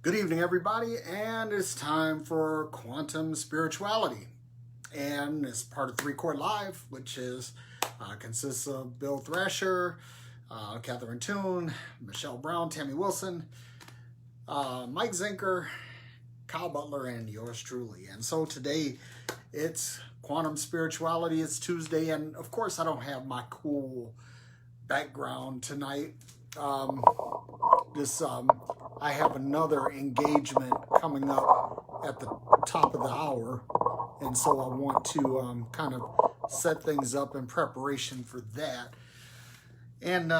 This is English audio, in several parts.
Good evening, everybody, and it's time for Quantum Spirituality. And it's part of 3-Chord Live, which consists of Bill Thrasher, Catherine Toon, Michelle Brown, Tammy Wilson, Mike Zinker, Kyle Butler, and yours truly. And so today it's Quantum Spirituality. It's Tuesday, and of course I don't have my cool background tonight. I have another engagement coming up at the top of the hour, and so I want to kind of set things up in preparation for that. And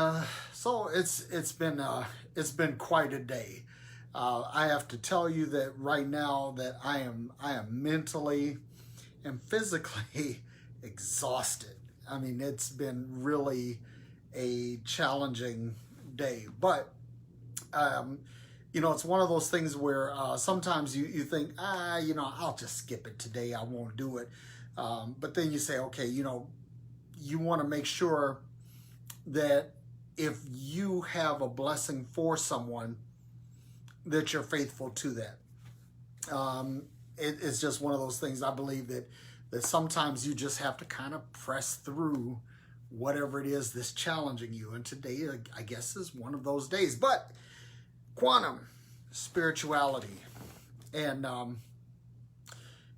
so it's been quite a day. I have to tell you that right now that I am mentally and physically exhausted. I mean, it's been really a challenging day, but it's one of those things where sometimes you think, I'll just skip it today. I won't do it. But then you say, okay, you want to make sure that if you have a blessing for someone, that you're faithful to that. It's just one of those things. I believe that sometimes you just have to kind of press through whatever it is that's challenging you. And today, I guess, is one of those days. But quantum spirituality. And,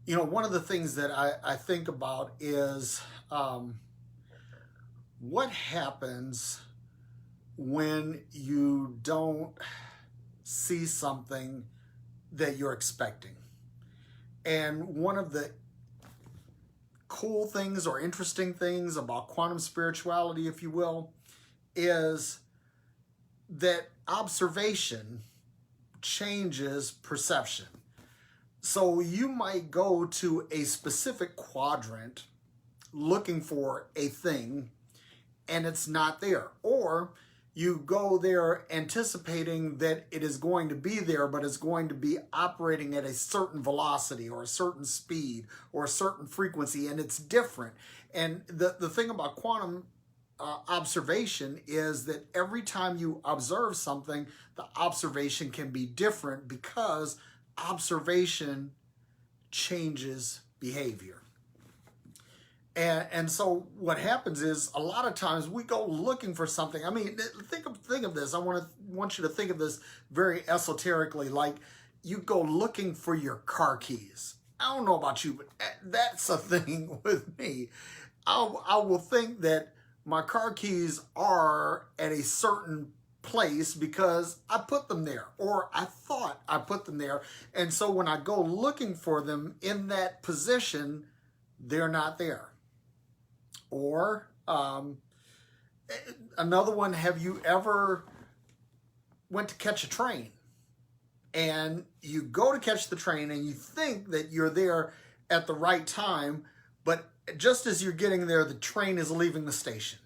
one of the things that I think about is what happens when you don't see something that you're expecting. And one of the cool things or interesting things about quantum spirituality, if you will, is that observation changes perception. So you might go to a specific quadrant looking for a thing and it's not there. Or you go there anticipating that it is going to be there, but it's going to be operating at a certain velocity or a certain speed or a certain frequency, and it's different. And the thing about quantum observation is that every time you observe something, the observation can be different because observation changes behavior. And so what happens is a lot of times we go looking for something. I mean, think of this. I want you to think of this very esoterically, like you go looking for your car keys. I don't know about you, but that's a thing with me. I will think that my car keys are at a certain place because I put them there, or I thought I put them there. And so when I go looking for them in that position, they're not there. Or another one, have you ever went to catch a train and you go to catch the train and you think that you're there at the right time, but just as you're getting there, the train is leaving the station.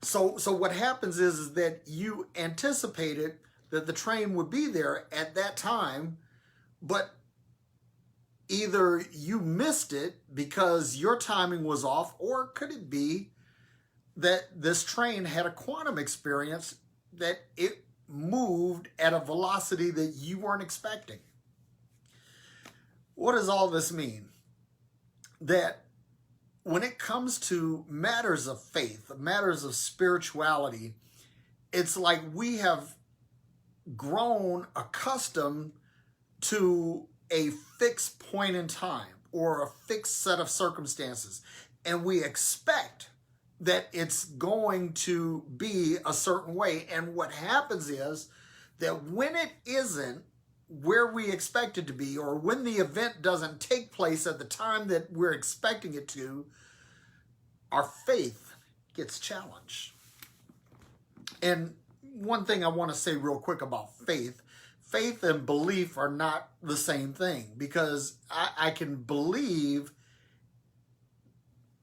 So what happens is that you anticipated that the train would be there at that time, but either you missed it because your timing was off, or could it be that this train had a quantum experience that it moved at a velocity that you weren't expecting? What does all this mean? That when it comes to matters of faith, matters of spirituality, it's like we have grown accustomed to a fixed point in time or a fixed set of circumstances, and we expect that it's going to be a certain way. And what happens is that when it isn't where we expect it to be, or when the event doesn't take place at the time that we're expecting it to, our faith gets challenged. And one thing I want to say real quick about faith and belief are not the same thing, because I can believe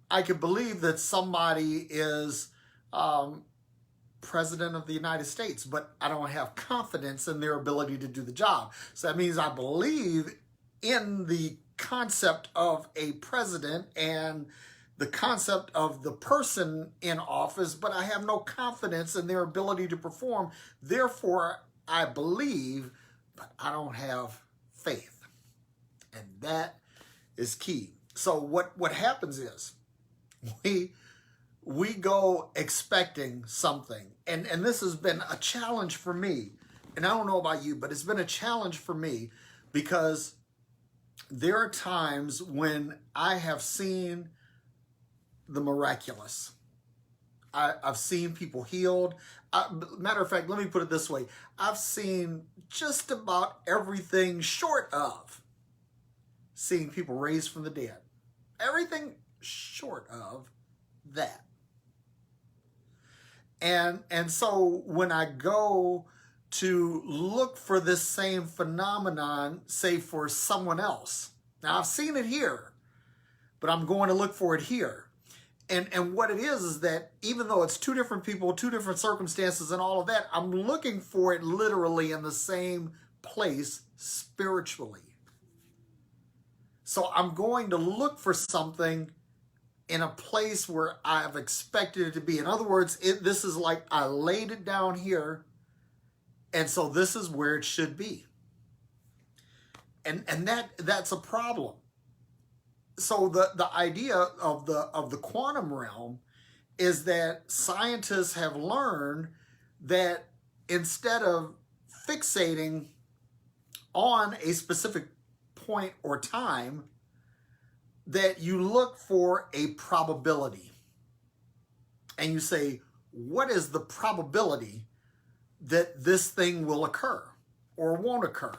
that somebody is president of the United States, but I don't have confidence in their ability to do the job. So that means I believe in the concept of a president and the concept of the person in office, but I have no confidence in their ability to perform. Therefore, I believe but I don't have faith. And that is key. So what happens is we go expecting something. And this has been a challenge for me. And I don't know about you, but it's been a challenge for me because there are times when I have seen the miraculous. I've seen people healed. Matter of fact, let me put it this way. I've seen just about everything short of seeing people raised from the dead. Everything short of that. And so when I go to look for this same phenomenon, say for someone else, now I've seen it here, but I'm going to look for it here. And what it is that even though it's two different people, two different circumstances and all of that, I'm looking for it literally in the same place spiritually. So I'm going to look for something in a place where I've expected it to be. In other words, this is like I laid it down here, and so this is where it should be. And that's a problem. So the idea of the quantum realm is that scientists have learned that instead of fixating on a specific point or time, that you look for a probability. And you say, what is the probability that this thing will occur or won't occur?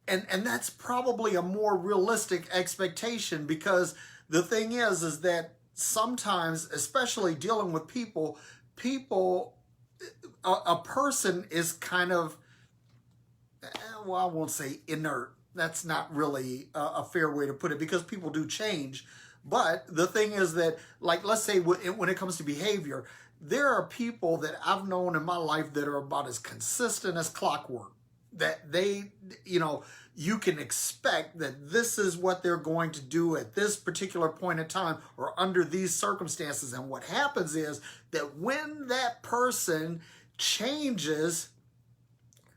And that's probably a more realistic expectation, because the thing is that sometimes, especially dealing with people, a person is kind of, well, I won't say inert. That's not really a fair way to put it, because people do change. But the thing is that, like, let's say when it comes to behavior, there are people that I've known in my life that are about as consistent as clockwork. That they, you can expect that this is what they're going to do at this particular point in time or under these circumstances. And what happens is that when that person changes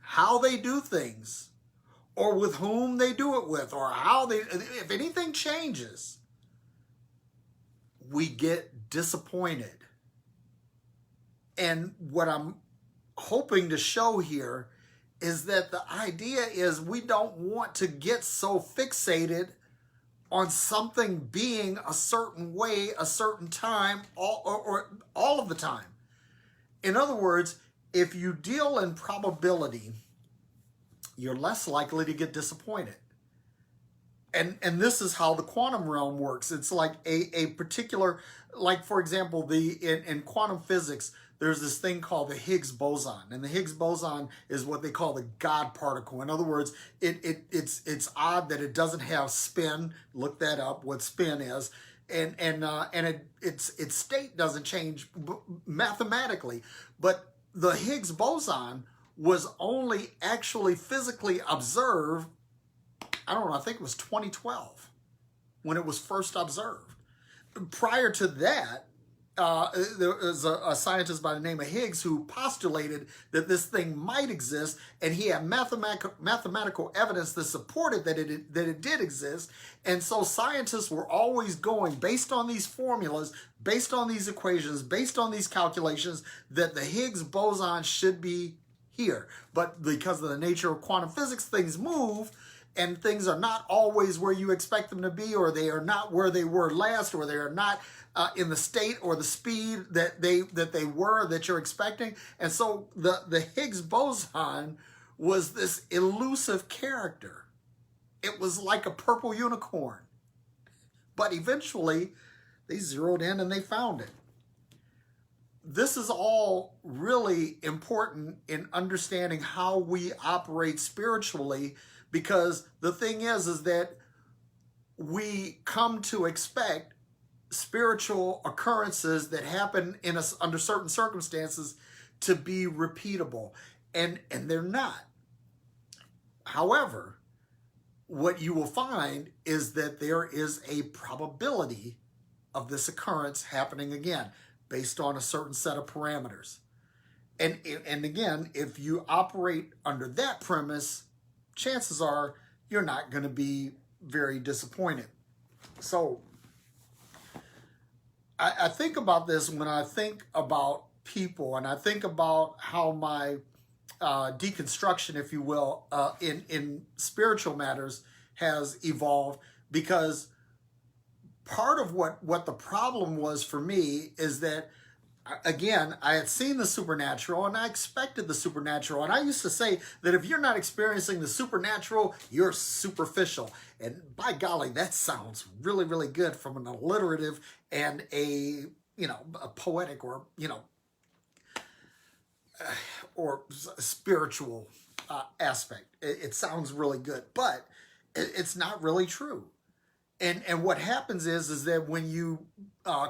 how they do things, or with whom they do it with, or if anything changes, we get disappointed. And what I'm hoping to show here is that the idea is we don't want to get so fixated on something being a certain way, a certain time, or all of the time. In other words, if you deal in probability, you're less likely to get disappointed. And this is how the quantum realm works. It's like a particular, like for example, in quantum physics, there's this thing called the Higgs Boson. And the Higgs Boson is what they call the God particle. In other words, it's odd that it doesn't have spin. Look that up, what spin is. And its state doesn't change mathematically. But the Higgs Boson was only actually physically observed, I don't know, I think it was 2012 when it was first observed. Prior to that, there was a scientist by the name of Higgs who postulated that this thing might exist, and he had mathematical evidence that supported that it did exist. And so scientists were always going, based on these formulas, based on these equations, based on these calculations, that the Higgs boson should be here. But because of the nature of quantum physics, things move, and things are not always where you expect them to be, or they are not where they were last, or they are not in the state or the speed that they were that you're expecting. And so the Higgs boson was this elusive character. It was like a purple unicorn. But eventually they zeroed in and they found it. This is all really important in understanding how we operate spiritually, because the thing is that we come to expect spiritual occurrences that happen under certain circumstances to be repeatable, and they're not. However, what you will find is that there is a probability of this occurrence happening again based on a certain set of parameters. And again, if you operate under that premise, chances are you're not going to be very disappointed. So I think about this when I think about people, and I think about how my deconstruction, if you will, in spiritual matters has evolved, because part of what the problem was for me is that, again, I had seen the supernatural and I expected the supernatural. And I used to say that if you're not experiencing the supernatural, you're superficial. And by golly, that sounds really, really good from an alliterative and a poetic or spiritual aspect. It sounds really good, but it's not really true. And what happens is that when you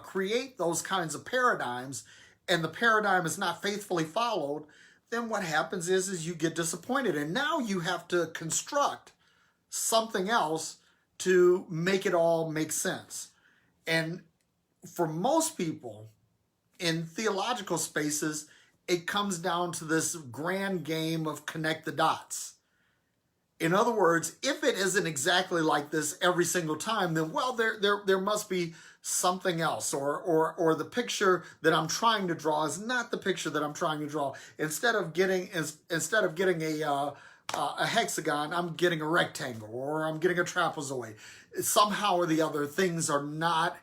create those kinds of paradigms and the paradigm is not faithfully followed, then what happens is you get disappointed. And now you have to construct something else to make it all make sense. And for most people in theological spaces, it comes down to this grand game of connect the dots. In other words, if it isn't exactly like this every single time, then, well, there must be something else, or the picture that I'm trying to draw is not the picture that I'm trying to draw. Instead of getting a hexagon, I'm getting a rectangle, or I'm getting a trapezoid. Somehow or the other, things are not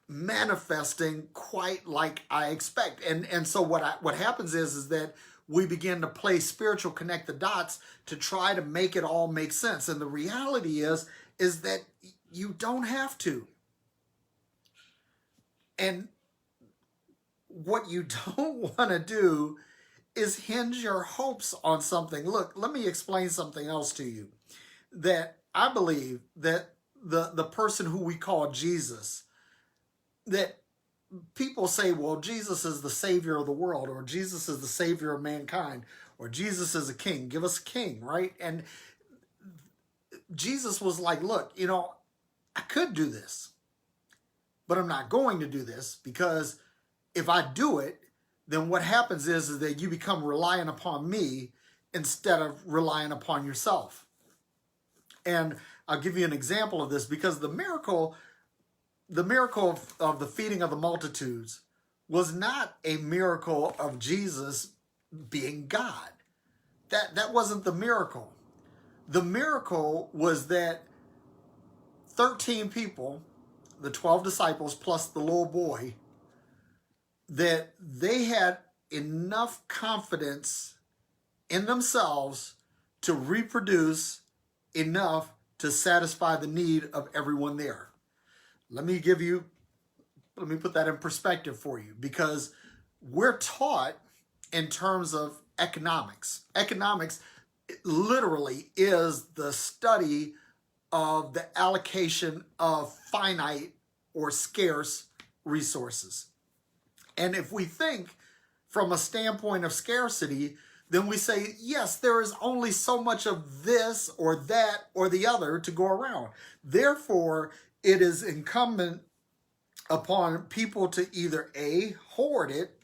manifesting quite like I expect. And so what happens is that we begin to play spiritual connect the dots to try to make it all make sense. And the reality is that you don't have to. And what you don't want to do is hinge your hopes on something. Look, let me explain something else to you. That I believe that the person who we call Jesus, that people say, well, Jesus is the savior of the world, or Jesus is the savior of mankind, or Jesus is a king. Give us a king, right? And Jesus was like, look, I could do this, but I'm not going to do this, because if I do it, then what happens is that you become reliant upon me instead of relying upon yourself. And I'll give you an example of this, because the miracle of the feeding of the multitudes was not a miracle of Jesus being God. That wasn't the miracle. The miracle was that 13 people, the 12 disciples plus the little boy, that they had enough confidence in themselves to reproduce enough to satisfy the need of everyone there. Let me put that in perspective for you, because we're taught in terms of economics. Economics literally is the study of the allocation of finite or scarce resources. And if we think from a standpoint of scarcity, then we say, yes, there is only so much of this or that or the other to go around. Therefore, it is incumbent upon people to either A, hoard it,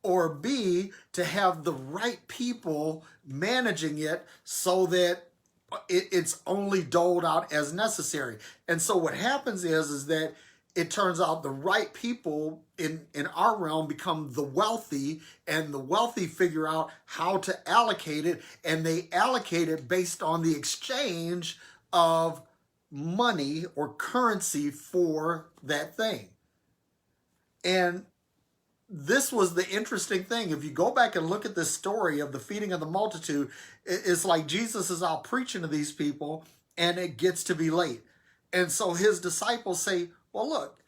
or B, to have the right people managing it so that it's only doled out as necessary. And so what happens is that it turns out the right people in our realm become the wealthy, and the wealthy figure out how to allocate it, and they allocate it based on the exchange of money or currency for that thing. And this was the interesting thing. If you go back and look at this story of the feeding of the multitude, it's like Jesus is out preaching to these people, and it gets to be late. And so his disciples say, well, look,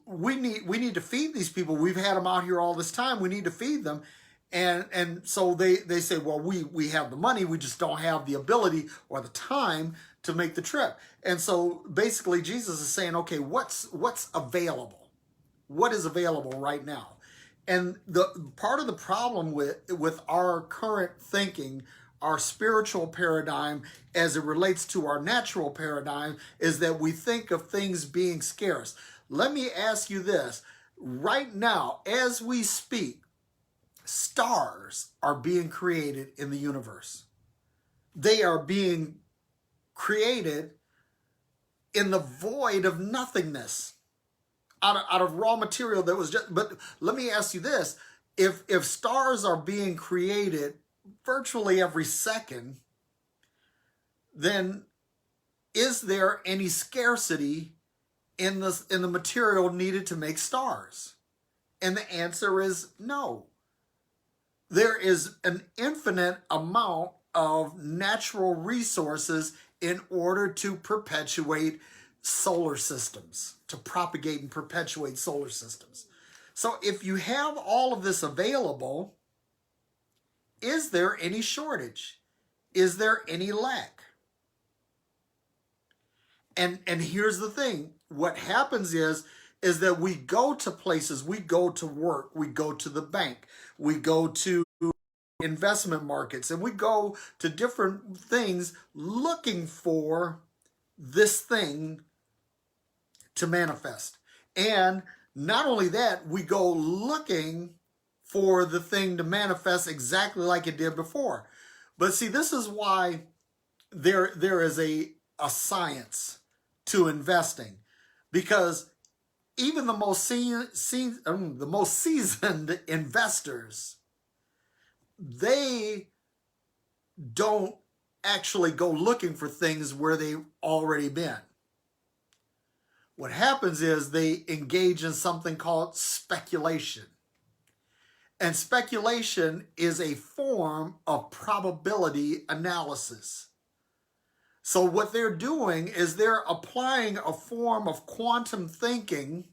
we need to feed these people. We've had them out here all this time. We need to feed them. And so they say, well, we have the money. We just don't have the ability or the time to make the trip. And so basically Jesus is saying, okay, what's available? What is available right now? And the part of the problem with our current thinking, our spiritual paradigm as it relates to our natural paradigm, is that we think of things being scarce. Let me ask you this. Right now, as we speak, stars are being created in the universe. they are being created in the void of nothingness, out of raw material that was just. But let me ask you this: if stars are being created virtually every second, then is there any scarcity in the material needed to make stars? And the answer is no. There is an infinite amount of natural resources in order to perpetuate solar systems, to propagate and perpetuate solar systems. So if you have all of this available, is there any shortage? Is there any lack? And here's the thing. What happens is that we go to places, we go to work, we go to the bank, we go to investment markets, and we go to different things looking for this thing to manifest. And not only that, we go looking for the thing to manifest exactly like it did before. But see, this is why there is a science to investing, because even the most seasoned investors, they don't actually go looking for things where they've already been. What happens is they engage in something called speculation. And speculation is a form of probability analysis. So what they're doing is they're applying a form of quantum thinking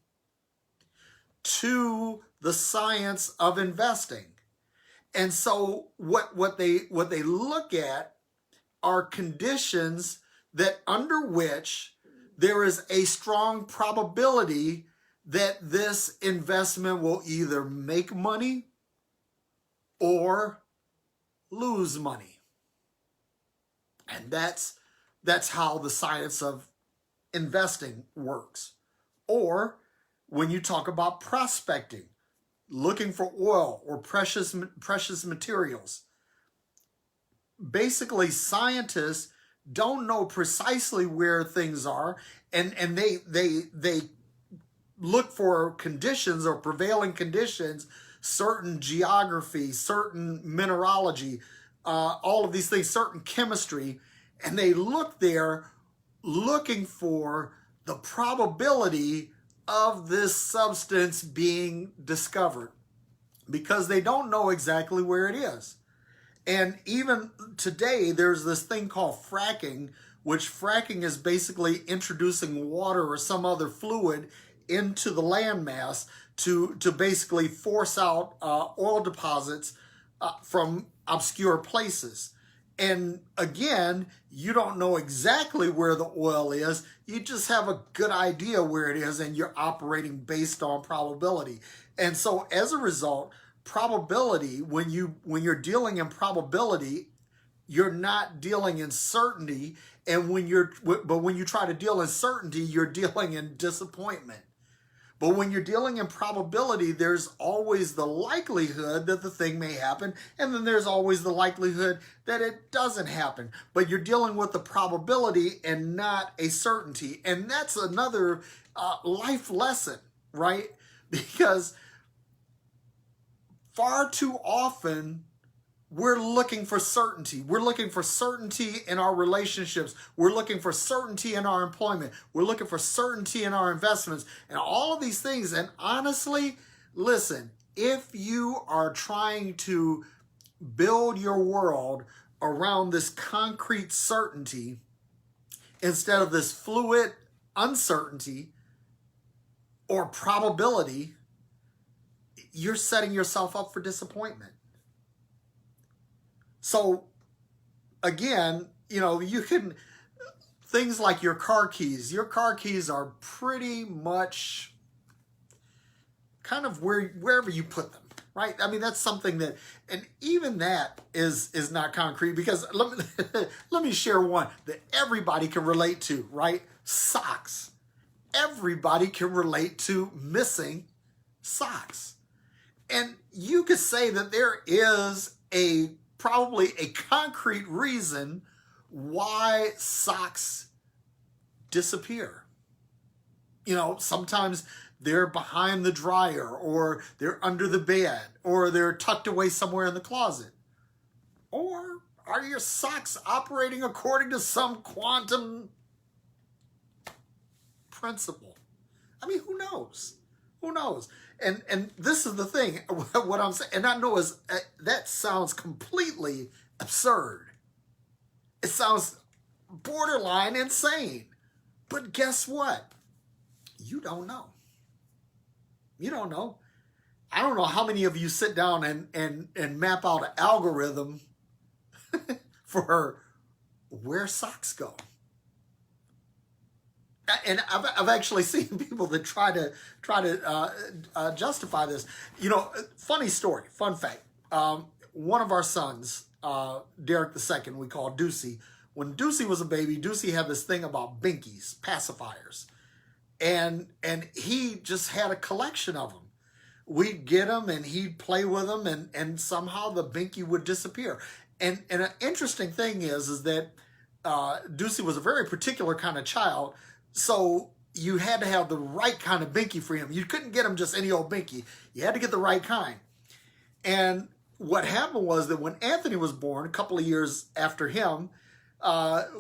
to the science of investing. And so what they look at are conditions that under which there is a strong probability that this investment will either make money or lose money. And that's how the science of investing works. Or when you talk about prospecting, looking for oil or precious materials, basically scientists don't know precisely where things are, and they look for conditions or prevailing conditions, certain geography, certain mineralogy, all of these things, certain chemistry, and they look there looking for the probability of this substance being discovered, because they don't know exactly where it is. And even today, there's this thing called fracking, which fracking is basically introducing water or some other fluid into the landmass to basically force out oil deposits from obscure places. And again, you don't know exactly where the oil is. You just have a good idea where it is, and you're operating based on probability. And so as a result, probability, when you're dealing in probability, you're not dealing in certainty. And when you try to deal in certainty, you're dealing in disappointment. But when you're dealing in probability, there's always the likelihood that the thing may happen, and then there's always the likelihood that it doesn't happen. But you're dealing with the probability and not a certainty. And that's another life lesson, right? Because far too often, we're looking for certainty. We're looking for certainty in our relationships. We're looking for certainty in our employment. We're looking for certainty in our investments and all of these things. And honestly, listen, if you are trying to build your world around this concrete certainty instead of this fluid uncertainty or probability, you're setting yourself up for disappointment. So again, you can, things like your car keys are pretty much kind of wherever you put them, right? I mean, that's something that, and even that is not concrete, because let me share one that everybody can relate to, right? Socks. Everybody can relate to missing socks. And you could say that there is probably a concrete reason why socks disappear. You know, sometimes they're behind the dryer, or they're under the bed, or they're tucked away somewhere in the closet. Or are your socks operating according to some quantum principle? I mean, who knows? Who knows? And this is the thing, what I'm saying, and I know is that sounds completely absurd. It sounds borderline insane. But guess what? You don't know. You don't know. I don't know how many of you sit down and map out an algorithm for where socks go. And I've actually seen people that try to justify this. You know, funny story, fun fact. One of our sons, Derek II, we call Deucey. When Deucey was a baby, Deucey had this thing about binkies, pacifiers. And he just had a collection of them. We'd get them and he'd play with them, and somehow the binky would disappear. And an interesting thing is that Deucey was a very particular kind of child, so you had to have the right kind of binky for him. You couldn't get him just any old binky. You had to get the right kind. And what happened was that when Anthony was born, a couple of years after him,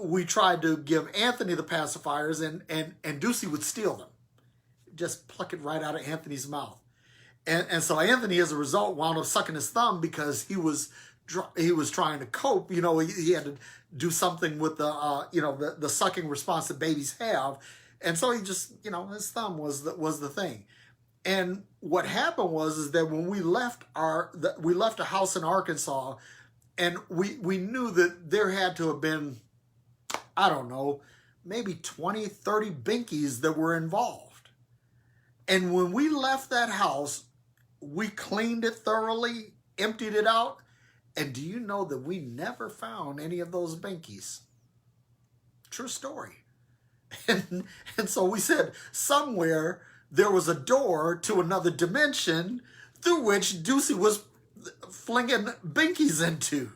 we tried to give Anthony the pacifiers, and Deucey would steal them. Just pluck it right out of Anthony's mouth. And so Anthony, as a result, wound up sucking his thumb because he was trying to cope. You know, he had to do something with the sucking response that babies have. And so he just, you know, his thumb was the thing. And what happened was that when we left a house in Arkansas, and we knew that there had to have been, I don't know, maybe 20, 30 binkies that were involved. And when we left that house, we cleaned it thoroughly, emptied it out, and do you know that we never found any of those binkies? True story. And so we said somewhere there was a door to another dimension through which Deucey was flinging binkies into.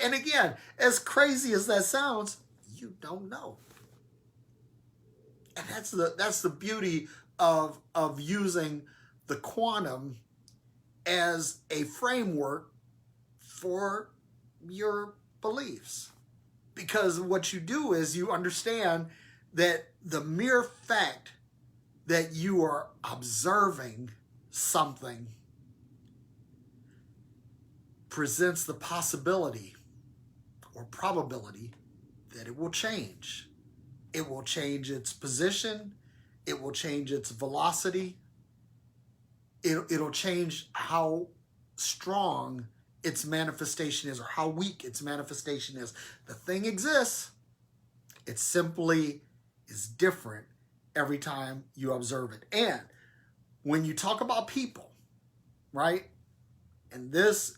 And again, as crazy as that sounds, you don't know. And that's the beauty of using the quantum as a framework for your beliefs. Because what you do is you understand that the mere fact that you are observing something presents the possibility or probability that it will change. It will change its position. It will change its velocity. It'll change how strong its manifestation is or how weak its manifestation is. The thing exists. It simply is different every time you observe it. And when you talk about people, right? And this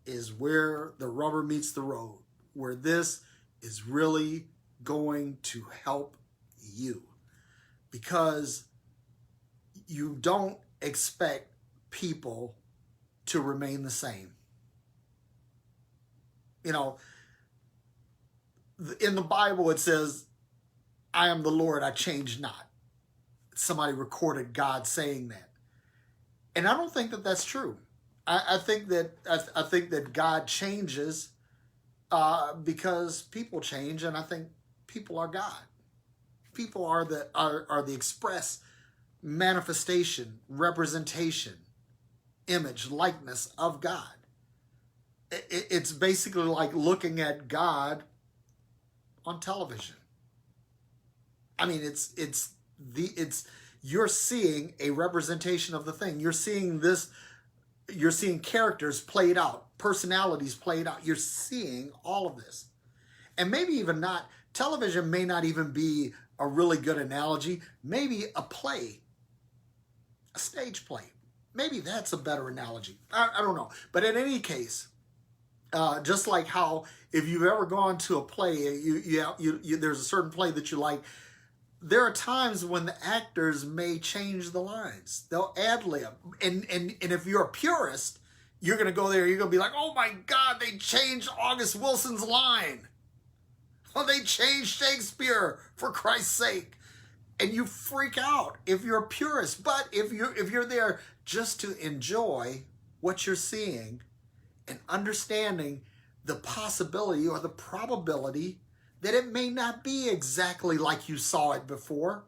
is where the rubber meets the road, where this is really going to help you, because you don't expect people to remain the same. You know, in the Bible it says, I am the Lord, I change not. Somebody recorded God saying that. And I don't think that that's true. I think that God changes because people change, and I think people are God. People are the express manifestation, representation, image, likeness of God. It's basically like looking at God on television. I mean, it's you're seeing a representation of the thing. You're seeing characters played out, personalities played out. You're seeing all of this. And maybe even not, television may not even be a really good analogy. Maybe a play, a stage play. Maybe that's a better analogy. I don't know. But in any case, just like how if you've ever gone to a play, there's a certain play that you like, there are times when the actors may change the lines. They'll ad-lib. And if you're a purist, you're going to go there, you're going to be like, oh my God, they changed August Wilson's line. They changed Shakespeare, for Christ's sake. And you freak out if you're a purist. But if you're there just to enjoy what you're seeing and understanding the possibility or the probability that it may not be exactly like you saw it before,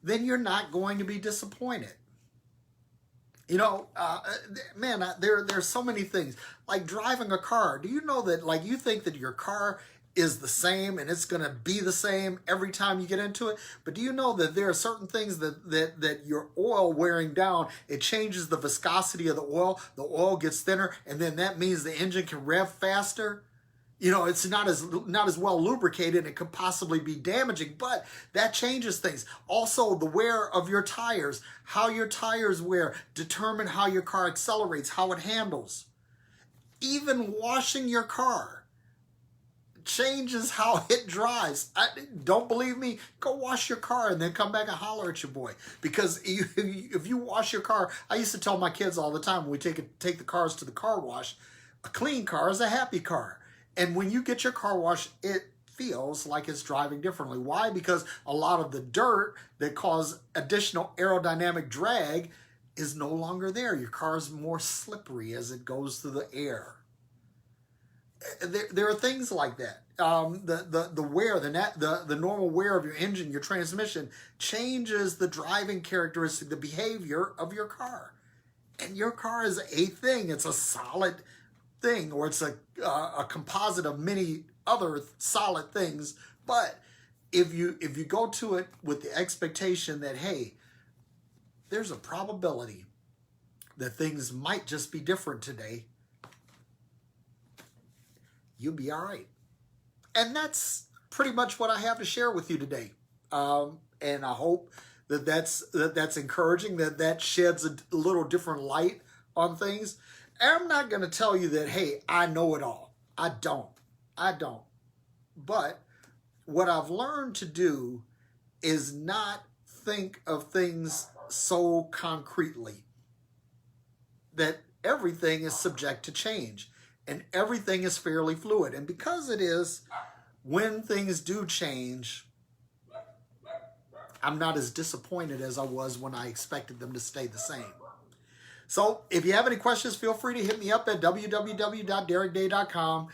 then you're not going to be disappointed. You know, man, there's so many things. Like driving a car. Do you know that, like, you think that your car is the same and it's going to be the same every time you get into it? But do you know that there are certain things that your oil wearing down, it changes the viscosity of the oil gets thinner, and then that means the engine can rev faster? You know, it's not as well lubricated, and it could possibly be damaging, but that changes things. Also, the wear of your tires, how your tires wear, determine how your car accelerates, how it handles. Even washing your car changes how it drives. Don't believe me? Go wash your car and then come back and holler at your boy. Because if you wash your car, I used to tell my kids all the time when we take the cars to the car wash, a clean car is a happy car. And when you get your car washed, it feels like it's driving differently. Why? Because a lot of the dirt that caused additional aerodynamic drag is no longer there. Your car is more slippery as it goes through the air. There are things like that. The wear, the normal wear of your engine, your transmission, changes the driving characteristic, the behavior of your car. And your car is a thing. It's a solid thing, or it's a composite of many other solid things. But if you go to it with the expectation that, hey, there's a probability that things might just be different today, you'll be all right. And that's pretty much what I have to share with you today. And I hope that's encouraging, that sheds a little different light on things. I'm not going to tell you that, hey, I know it all. I don't. But what I've learned to do is not think of things so concretely. That everything is subject to change. And everything is fairly fluid. And because it is, when things do change, I'm not as disappointed as I was when I expected them to stay the same. So if you have any questions, feel free to hit me up at www.derekday.com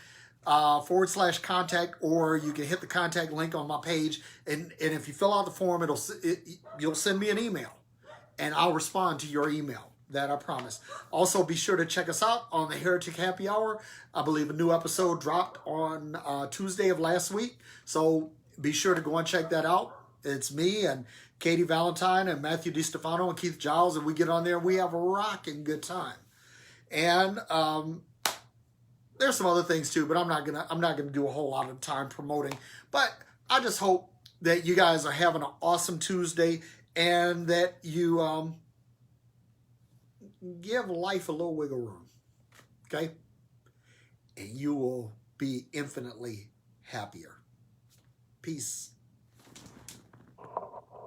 /contact, or you can hit the contact link on my page. And if you fill out the form, you'll send me an email, and I'll respond to your email. That I promise. Also, be sure to check us out on the Heretic Happy Hour. I believe a new episode dropped on Tuesday of last week. So be sure to go and check that out. It's me and Katie Valentine and Matthew DiStefano and Keith Giles, and we get on there and we have a rocking good time. And there's some other things too, but I'm not gonna do a whole lot of time promoting. But I just hope that you guys are having an awesome Tuesday, and that you give life a little wiggle room, okay? And you will be infinitely happier. Peace.